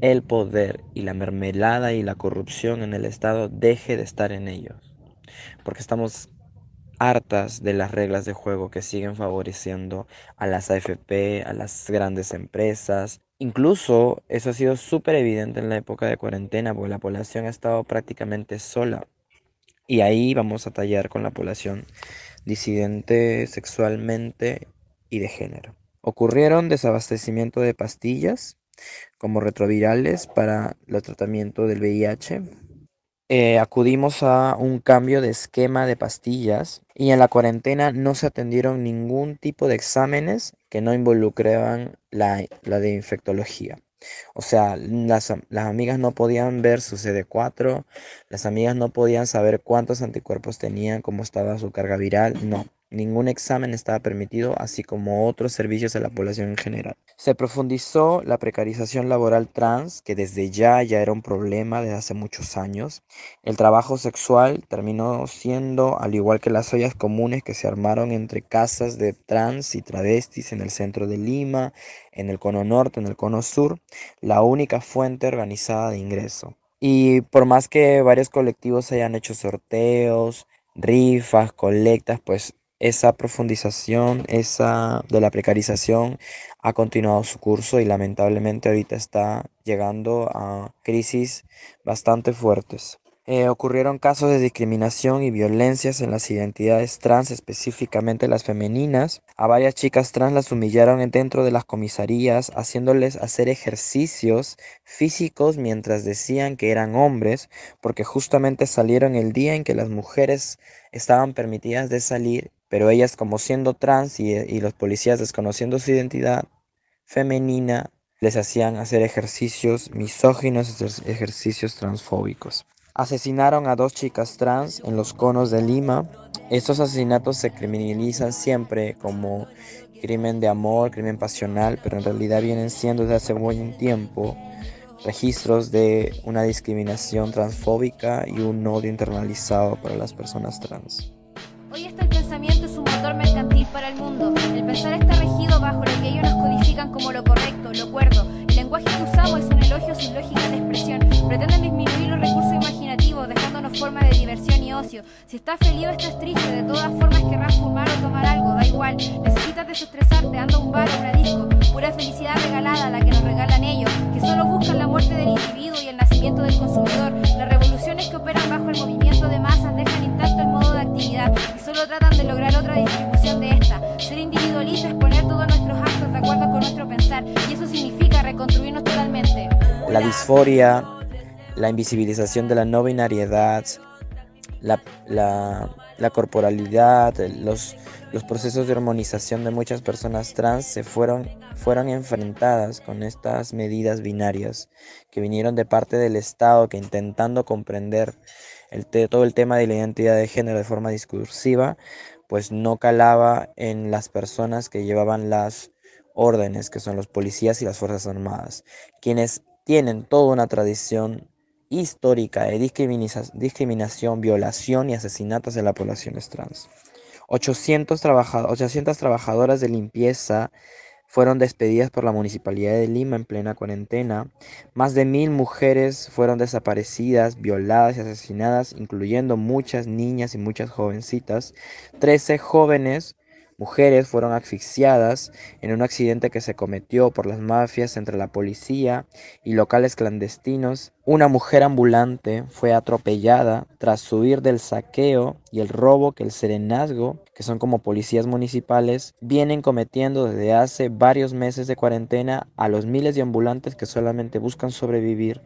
el poder y la mermelada y la corrupción en el Estado deje de estar en ellos, porque estamos hartas de las reglas de juego que siguen favoreciendo a las AFP, a las grandes empresas. Incluso eso ha sido súper evidente en la época de cuarentena, porque la población ha estado prácticamente sola. Y ahí vamos a tallar con la población disidente sexualmente y de género. Ocurrieron desabastecimiento de pastillas como retrovirales para el tratamiento del VIH. Acudimos a un cambio de esquema de pastillas y en la cuarentena no se atendieron ningún tipo de exámenes que no involucraban la de infectología. O sea, las amigas no podían ver su CD4, las amigas no podían saber cuántos anticuerpos tenían, cómo estaba su carga viral, no. Ningún examen estaba permitido, así como otros servicios a la población en general. Se profundizó la precarización laboral trans, que desde ya era un problema desde hace muchos años. El trabajo sexual terminó siendo, al igual que las ollas comunes que se armaron entre casas de trans y travestis en el centro de Lima, en el cono norte, en el cono sur, la única fuente organizada de ingreso. Y por más que varios colectivos hayan hecho sorteos, rifas, colectas, pues esa profundización, esa de la precarización ha continuado su curso y lamentablemente ahorita está llegando a crisis bastante fuertes. Ocurrieron casos de discriminación y violencias en las identidades trans, específicamente las femeninas. A varias chicas trans las humillaron dentro de las comisarías, haciéndoles hacer ejercicios físicos mientras decían que eran hombres, porque justamente salieron el día en que las mujeres estaban permitidas de salir, pero ellas, como siendo trans y los policías desconociendo su identidad femenina, les hacían hacer ejercicios misóginos, ejercicios transfóbicos. Asesinaron a 2 chicas trans en los conos de Lima. Estos asesinatos se criminalizan siempre como crimen de amor, crimen pasional, pero en realidad vienen siendo desde hace buen tiempo registros de una discriminación transfóbica y un odio internalizado para las personas trans. Hoy el pensamiento es un motor mercantil para el mundo. El pensar está regido bajo lo que ellos nos codifican como lo correcto, lo cuerdo. El lenguaje que usamos es un elogio sin lógica de expresión. Pretenden disminuir los recursos imaginativos, dejándonos forma de diversión y ocio. Si estás feliz o estás triste, de todas formas querrás fumar o tomar algo, da igual. Necesitas desestresarte, anda a un bar o una disco. Pura felicidad regalada, la que nos regalan ellos, que solo buscan la muerte del individuo y el nacimiento del consumidor. Las revoluciones que operan bajo el movimiento de masas dejan intacto el modo de actividad y solo tratan de lograr otra distribución de esta. Ser individualista es poner todos nuestros actos de acuerdo con nuestro pensar, y eso significa reconstruirnos totalmente. La disforia, la invisibilización de la no binariedad, la corporalidad, los procesos de hormonización de muchas personas trans fueron enfrentadas con estas medidas binarias que vinieron de parte del Estado, que intentando comprender todo el tema de la identidad de género de forma discursiva, pues no calaba en las personas que llevaban las órdenes, que son los policías y las Fuerzas Armadas, quienes tienen toda una tradición histórica de discriminación, violación y asesinatos de las poblaciones trans. 800 trabajadoras de limpieza fueron despedidas por la Municipalidad de Lima en plena cuarentena. Más de 1000 mujeres fueron desaparecidas, violadas y asesinadas, incluyendo muchas niñas y muchas jovencitas. 13 jóvenes mujeres fueron asfixiadas en un accidente que se cometió por las mafias entre la policía y locales clandestinos. Una mujer ambulante fue atropellada tras huir del saqueo y el robo que el Serenazgo, que son como policías municipales, vienen cometiendo desde hace varios meses de cuarentena a los miles de ambulantes que solamente buscan sobrevivir.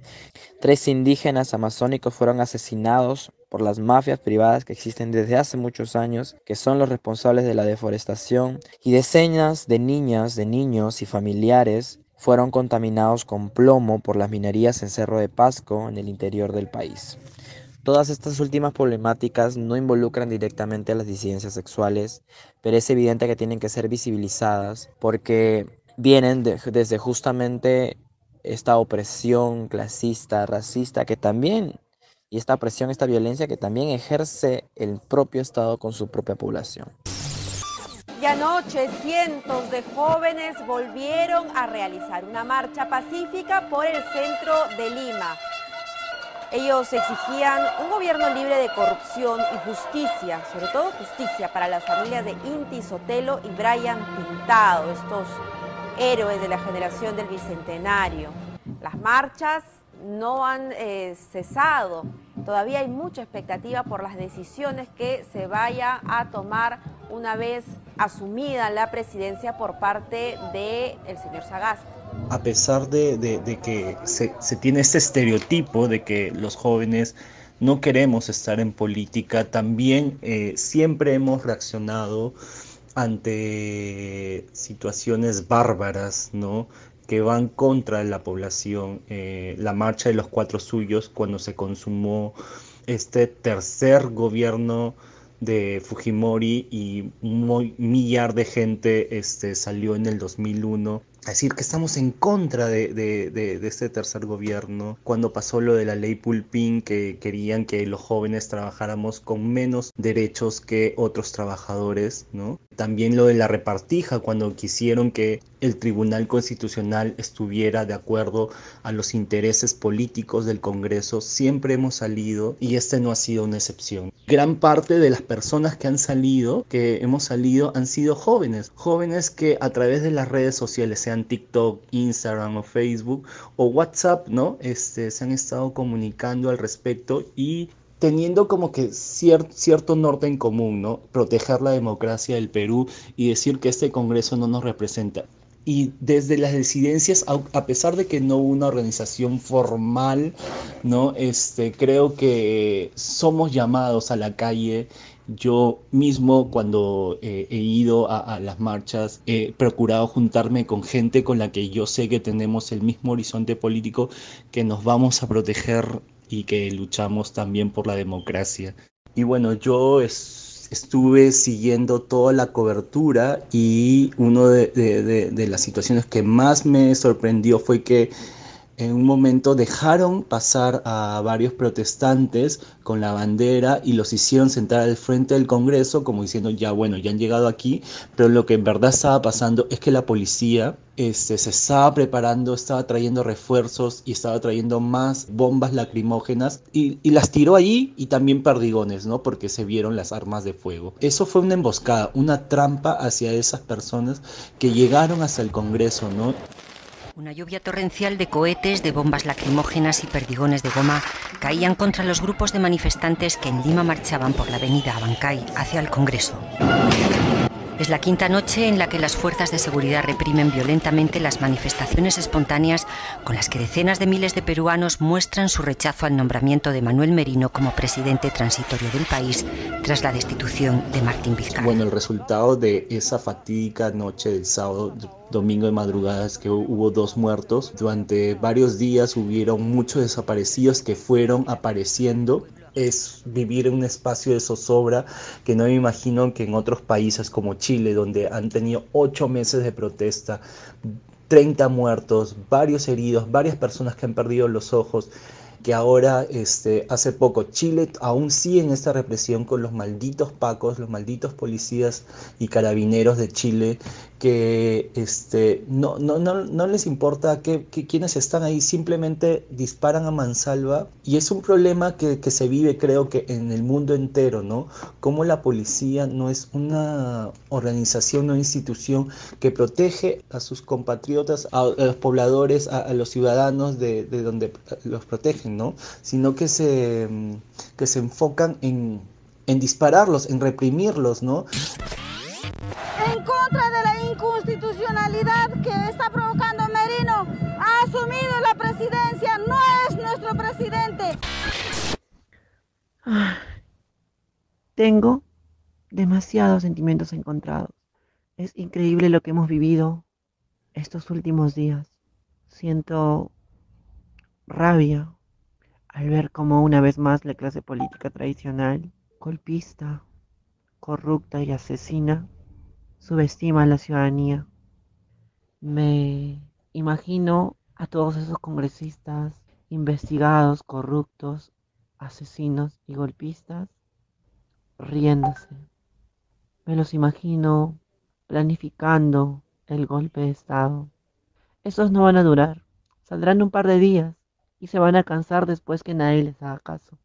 3 indígenas amazónicos fueron asesinados por las mafias privadas que existen desde hace muchos años, que son los responsables de la deforestación, y decenas de niñas, de niños y familiares fueron contaminados con plomo por las minerías en Cerro de Pasco, en el interior del país. Todas estas últimas problemáticas no involucran directamente a las disidencias sexuales, pero es evidente que tienen que ser visibilizadas porque vienen desde justamente esta opresión clasista, racista, que también, y esta opresión, esta violencia que también ejerce el propio Estado con su propia población. Y anoche cientos de jóvenes volvieron a realizar una marcha pacífica por el centro de Lima. Ellos exigían un gobierno libre de corrupción y justicia, sobre todo justicia para las familias de Inti Sotelo y Brian Pintado, estos héroes de la generación del Bicentenario. Las marchas no han cesado. Todavía hay mucha expectativa por las decisiones que se vaya a tomar una vez asumida la presidencia por parte del señor Sagasti. A pesar de que se tiene este estereotipo de que los jóvenes no queremos estar en política, también siempre hemos reaccionado ante situaciones bárbaras, ¿no?, que van contra la población. La marcha de los 4 suyos, cuando se consumó este tercer gobierno de Fujimori y un millar de gente salió en el 2001 a decir que estamos en contra de este tercer gobierno. Cuando pasó lo de la ley Pulpín, que querían que los jóvenes trabajáramos con menos derechos que otros trabajadores, ¿no? También lo de la repartija, cuando quisieron que el Tribunal Constitucional estuviera de acuerdo a los intereses políticos del Congreso, siempre hemos salido, y este no ha sido una excepción. Gran parte de las personas que hemos salido, han sido jóvenes que a través de las redes sociales, sean TikTok, Instagram o Facebook o WhatsApp, ¿no?, se han estado comunicando al respecto y teniendo como que cierto norte en común, ¿no? Proteger la democracia del Perú y decir que este Congreso no nos representa. Y desde las disidencias, a pesar de que no hubo una organización formal, ¿no?, creo que somos llamados a la calle. Yo mismo, cuando he ido a las marchas, he procurado juntarme con gente con la que yo sé que tenemos el mismo horizonte político, que nos vamos a proteger y que luchamos también por la democracia. Y bueno, yo estuve siguiendo toda la cobertura, y una de las situaciones que más me sorprendió fue que En un momento dejaron pasar a varios protestantes con la bandera y los hicieron sentar al frente del Congreso como diciendo ya bueno, ya han llegado aquí, pero lo que en verdad estaba pasando es que la policía se estaba preparando, estaba trayendo refuerzos y estaba trayendo más bombas lacrimógenas y las tiró allí y también perdigones, ¿no? Porque se vieron las armas de fuego. Eso fue una emboscada, una trampa hacia esas personas que llegaron hasta el Congreso, ¿no? Una lluvia torrencial de cohetes, de bombas lacrimógenas y perdigones de goma caían contra los grupos de manifestantes que en Lima marchaban por la avenida Abancay hacia el Congreso. Es la quinta noche en la que las fuerzas de seguridad reprimen violentamente las manifestaciones espontáneas con las que decenas de miles de peruanos muestran su rechazo al nombramiento de Manuel Merino como presidente transitorio del país tras la destitución de Martín Vizcarra. Bueno, el resultado de esa fatídica noche del sábado, domingo de madrugada, es que hubo 2 muertos. Durante varios días hubieron muchos desaparecidos que fueron apareciendo. Es vivir en un espacio de zozobra que no me imagino que en otros países como Chile, donde han tenido 8 meses de protesta, 30 muertos, varios heridos, varias personas que han perdido los ojos, que ahora hace poco Chile aún sigue en esta represión con los malditos pacos, los malditos policías y carabineros de Chile que no les importa quiénes están ahí, simplemente disparan a mansalva y es un problema que se vive creo que en el mundo entero, ¿no? Como la policía no es una organización, una institución que protege a sus compatriotas, a los pobladores, a los ciudadanos de donde los protegen, ¿no? Sino que se enfocan en dispararlos, en reprimirlos, ¿no? En contra de la inconstitucionalidad que está provocando Merino, ha asumido la presidencia, no es nuestro presidente. Tengo demasiados sentimientos encontrados. Es increíble lo que hemos vivido estos últimos días. Siento rabia al ver cómo una vez más la clase política tradicional, golpista, corrupta y asesina, subestima a la ciudadanía. Me imagino a todos esos congresistas investigados, corruptos, asesinos y golpistas riéndose. Me los imagino planificando el golpe de Estado. Esos no van a durar. Saldrán un par de días y se van a cansar después que nadie les haga caso.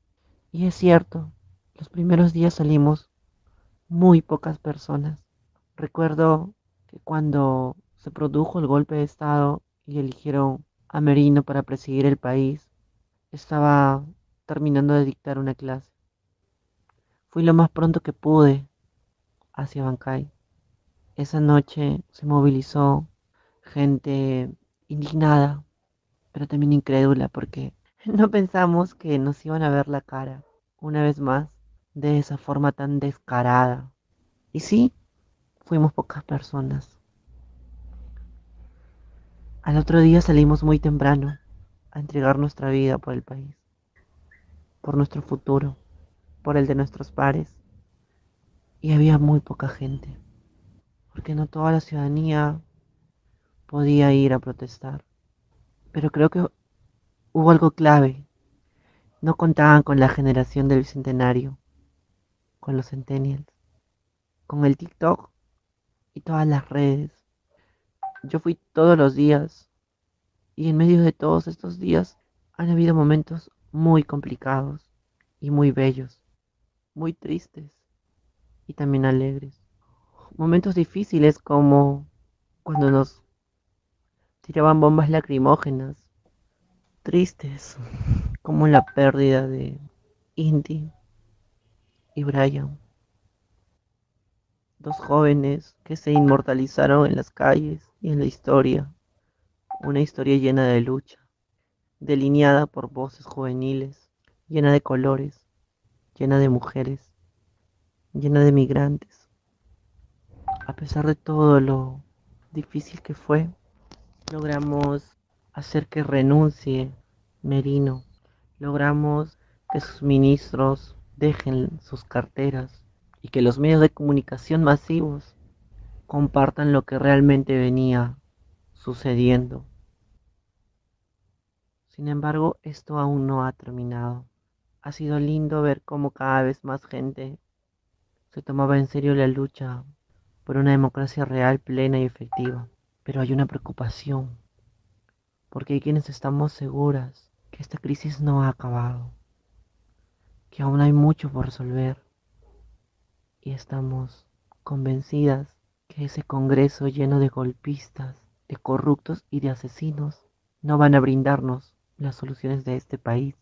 Y es cierto, los primeros días salimos muy pocas personas. Recuerdo que cuando se produjo el golpe de Estado y eligieron a Merino para presidir el país, estaba terminando de dictar una clase. Fui lo más pronto que pude hacia Abancay. Esa noche se movilizó gente indignada, pero también incrédula porque no pensamos que nos iban a ver la cara una vez más de esa forma tan descarada. Y sí, fuimos pocas personas. Al otro día salimos muy temprano a entregar nuestra vida por el país, por nuestro futuro, por el de nuestros pares. Y había muy poca gente, porque no toda la ciudadanía podía ir a protestar. Pero creo que hubo algo clave. No contaban con la generación del bicentenario, con los centennials, con el TikTok y todas las redes. Yo fui todos los días y en medio de todos estos días han habido momentos muy complicados y muy bellos, muy tristes y también alegres. Momentos difíciles como cuando nos tiraban bombas lacrimógenas, tristes como la pérdida de Inti y Brian, 2 jóvenes que se inmortalizaron en las calles y en la historia, una historia llena de lucha, delineada por voces juveniles, llena de colores, llena de mujeres, llena de migrantes. A pesar de todo lo difícil que fue, logramos hacer que renuncie Merino, logramos que sus ministros dejen sus carteras y que los medios de comunicación masivos compartan lo que realmente venía sucediendo. Sin embargo, esto aún no ha terminado. Ha sido lindo ver cómo cada vez más gente se tomaba en serio la lucha por una democracia real, plena y efectiva. Pero hay una preocupación, porque hay quienes estamos seguras que esta crisis no ha acabado, que aún hay mucho por resolver, y estamos convencidas que ese Congreso lleno de golpistas, de corruptos y de asesinos no van a brindarnos las soluciones de este país.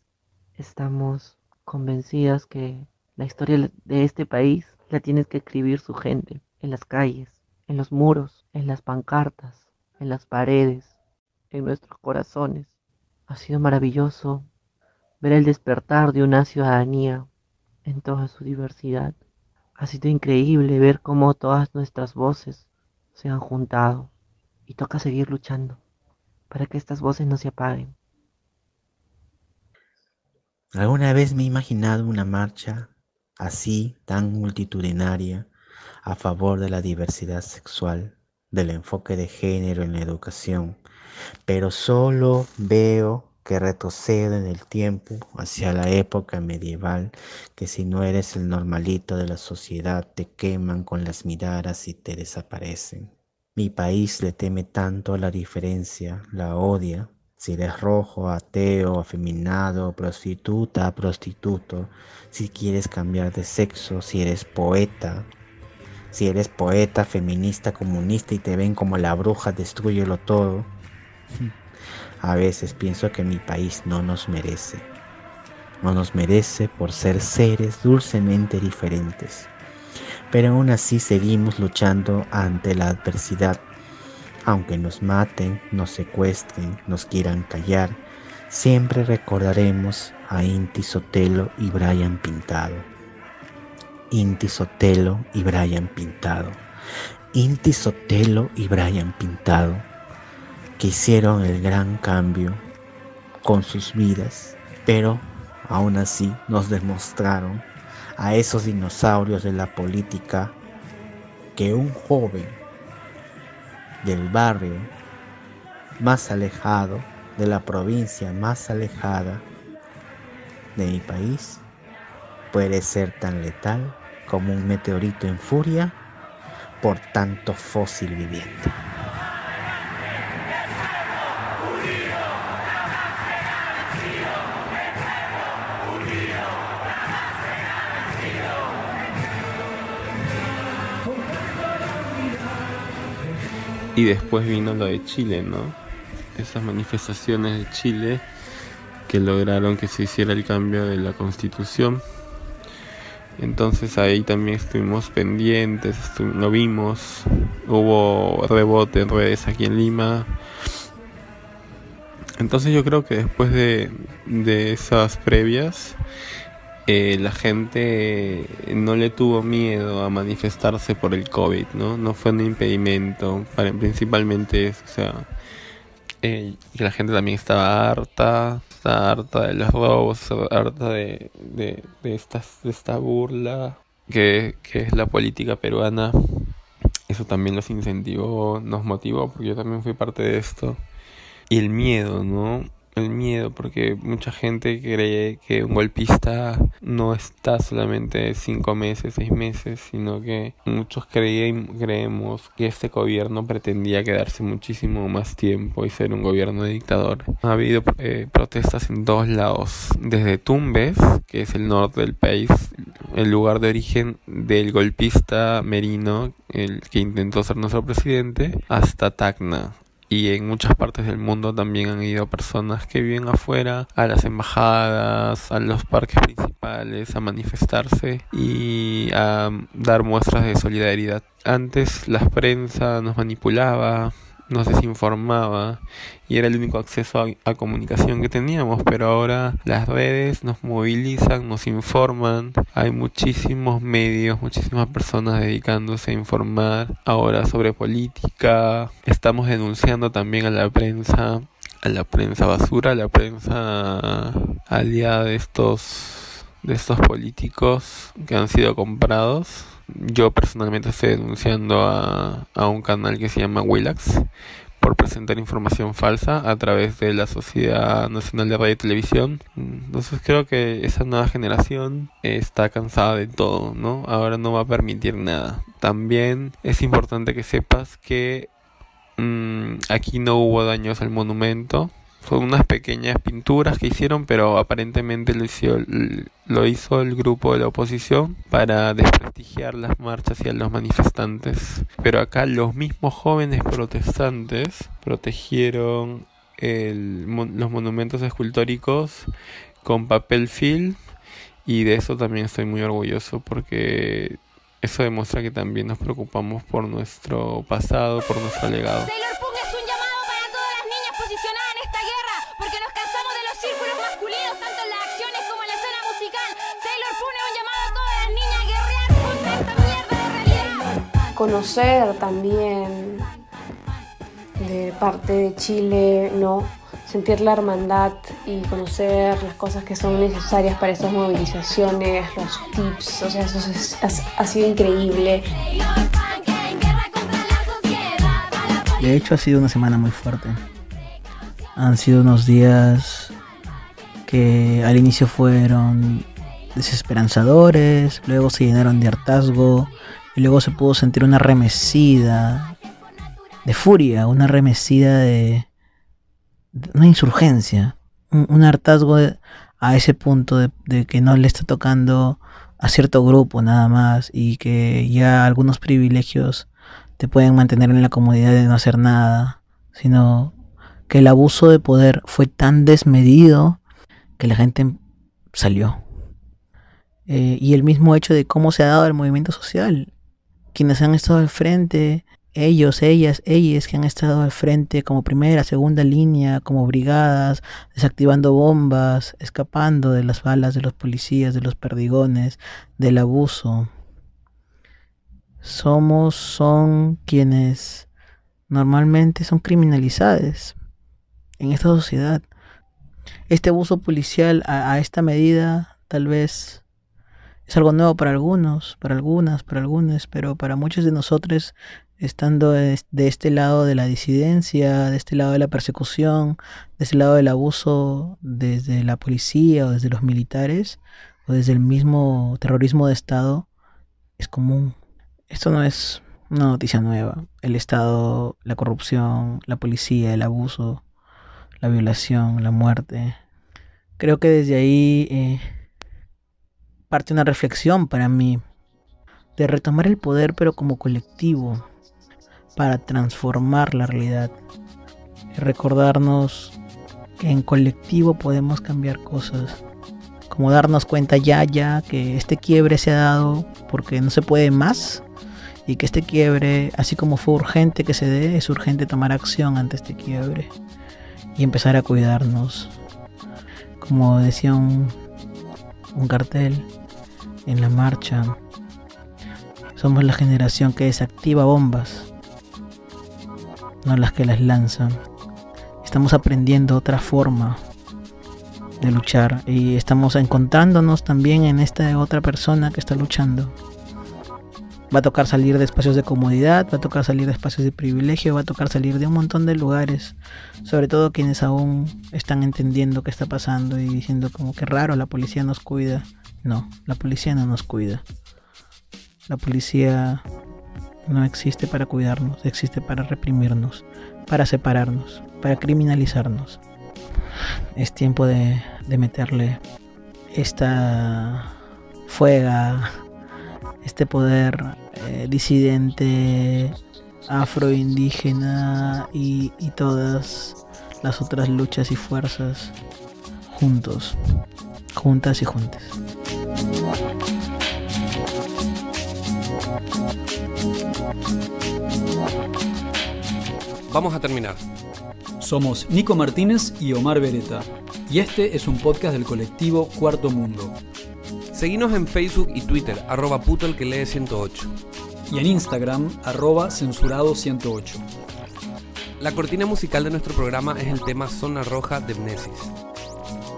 Estamos convencidas que la historia de este país la tiene que escribir su gente, en las calles, en los muros, en las pancartas, en las paredes, en nuestros corazones. Ha sido maravilloso ver el despertar de una ciudadanía en toda su diversidad. Ha sido increíble ver cómo todas nuestras voces se han juntado, y toca seguir luchando para que estas voces no se apaguen. ¿Alguna vez me he imaginado una marcha así, tan multitudinaria, a favor de la diversidad sexual, del enfoque de género en la educación? Pero solo veo que retrocede en el tiempo hacia la época medieval, que si no eres el normalito de la sociedad te queman con las miradas y te desaparecen. Mi país le teme tanto a la diferencia, la odia. Si eres rojo, ateo, afeminado, prostituta, prostituto, si quieres cambiar de sexo, si eres poeta, feminista, comunista y te ven como la bruja, destrúyelo todo. A veces pienso que mi país no nos merece por ser seres dulcemente diferentes. Pero aún así seguimos luchando ante la adversidad. Aunque nos maten, nos secuestren, nos quieran callar, siempre recordaremos a Inti Sotelo y Brian Pintado. Inti Sotelo y Brian Pintado. Inti Sotelo y Brian Pintado, que hicieron el gran cambio con sus vidas, pero aún así nos demostraron a esos dinosaurios de la política que un joven del barrio más alejado, de la provincia más alejada de mi país, puede ser tan letal como un meteorito en furia por tanto fósil viviente. Y después vino lo de Chile, ¿no? Esas manifestaciones de Chile que lograron que se hiciera el cambio de la Constitución. Entonces ahí también estuvimos pendientes, lo vimos, hubo rebote en redes aquí en Lima. Entonces yo creo que después de esas previas, la gente no le tuvo miedo a manifestarse por el COVID, ¿no? No fue un impedimento, principalmente eso, o sea, que la gente también estaba harta de los robos, harta de esta burla que es la política peruana. Eso también los incentivó, nos motivó, porque yo también fui parte de esto. Y el miedo, ¿no? El miedo, porque mucha gente cree que un golpista no está solamente 5 meses, 6 meses, sino que muchos creemos que este gobierno pretendía quedarse muchísimo más tiempo y ser un gobierno de dictador. Ha habido protestas en todos lados, desde Tumbes, que es el norte del país, el lugar de origen del golpista Merino, el que intentó ser nuestro presidente, hasta Tacna. Y en muchas partes del mundo también han ido personas que viven afuera, a las embajadas, a los parques principales, a manifestarse y a dar muestras de solidaridad. Antes la prensa nos manipulaba, nos desinformaba y era el único acceso a comunicación que teníamos, pero ahora las redes nos movilizan, nos informan, hay muchísimos medios, muchísimas personas dedicándose a informar ahora sobre política. Estamos denunciando también a la prensa basura, a la prensa aliada de estos políticos que han sido comprados. Yo personalmente estoy denunciando a un canal que se llama Willax por presentar información falsa a través de la Sociedad Nacional de Radio y Televisión. Entonces creo que esa nueva generación está cansada de todo, ¿no? Ahora no va a permitir nada. También es importante que sepas que aquí no hubo daños al monumento. Son unas pequeñas pinturas que hicieron, pero aparentemente lo hizo el grupo de la oposición para desprestigiar las marchas y a los manifestantes. Pero acá los mismos jóvenes protestantes protegieron los monumentos escultóricos con papel film, y de eso también estoy muy orgulloso, porque eso demuestra que también nos preocupamos por nuestro pasado, por nuestro legado. Conocer también de parte de Chile, ¿no? Sentir la hermandad y conocer las cosas que son necesarias para estas movilizaciones, los tips, o sea, eso ha sido increíble. De hecho, ha sido una semana muy fuerte. Han sido unos días que al inicio fueron desesperanzadores, luego se llenaron de hartazgo, y luego se pudo sentir una remecida de furia, una remecida de una insurgencia, un hartazgo a ese punto de que no le está tocando a cierto grupo nada más, y que ya algunos privilegios te pueden mantener en la comodidad de no hacer nada, sino que el abuso de poder fue tan desmedido que la gente salió. Y el mismo hecho de cómo se ha dado el movimiento social. Quienes han estado al frente, ellos, ellas que han estado al frente como primera, segunda línea, como brigadas, desactivando bombas, escapando de las balas de los policías, de los perdigones, del abuso. Son quienes normalmente son criminalizados en esta sociedad. Este abuso policial a esta medida tal vez es algo nuevo para algunos, para algunas, pero para muchos de nosotros, estando de este lado de la disidencia, de este lado de la persecución, de este lado del abuso desde la policía o desde los militares o desde el mismo terrorismo de Estado, es común. Esto no es una noticia nueva. El Estado, la corrupción, la policía, el abuso, la violación, la muerte. Creo que desde ahí parte una reflexión para mí de retomar el poder, pero como colectivo, para transformar la realidad y recordarnos que en colectivo podemos cambiar cosas, como darnos cuenta ya que este quiebre se ha dado porque no se puede más, y que este quiebre, así como fue urgente que se dé, es urgente tomar acción ante este quiebre y empezar a cuidarnos. Como decía un cartel en la marcha, somos la generación que desactiva bombas, no las que las lanzan. Estamos aprendiendo otra forma de luchar y estamos encontrándonos también en esta otra persona que está luchando. Va a tocar salir de espacios de comodidad, va a tocar salir de espacios de privilegio, va a tocar salir de un montón de lugares, sobre todo quienes aún están entendiendo qué está pasando y diciendo como que raro, la policía nos cuida. No, la policía no nos cuida. La policía no existe para cuidarnos, existe para reprimirnos, para separarnos, para criminalizarnos. Es tiempo de meterle esta fuega, este poder disidente, afroindígena y todas las otras luchas y fuerzas juntos, juntas y juntes. Vamos a terminar. Somos Nico Martínez y Omar Beretta, y este es un podcast del colectivo Cuarto Mundo. Seguinos en Facebook y Twitter, @putoelquelee108. Y en Instagram, @censurado108. La cortina musical de nuestro programa es el tema Zona Roja de Mnesis.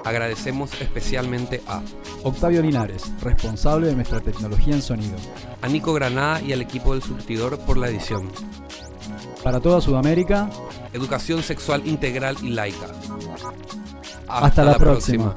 Agradecemos especialmente a Octavio Linares, responsable de nuestra tecnología en sonido. A Nico Granada y al equipo del Surtidor por la edición. Para toda Sudamérica, educación sexual integral y laica. Hasta la próxima.